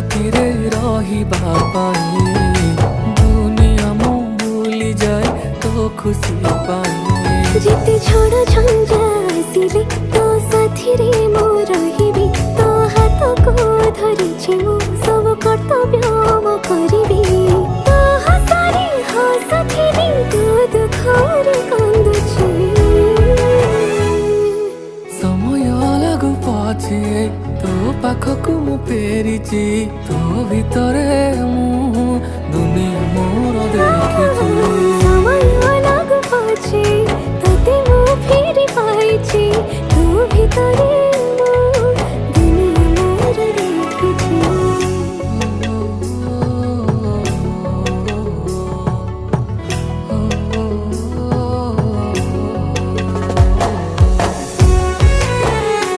साथी रे रहिबा पाई दुनिया मु भूली जाए तो खुशी पाई जिते झड़ झंझा आसिले तो साथी रे मु रहिबी तो हाथ को धरिछि मु सब कर्तव्य मु करिबी तो हसारे हसथि रे तू दुखरे कांदुछि समय लागू पछे तो पाखकु मु फेरिछि तो भितरे मु दुनिया मोर देखिछि समय लागू पछे तते मु फेरि पाइछि तू भितरे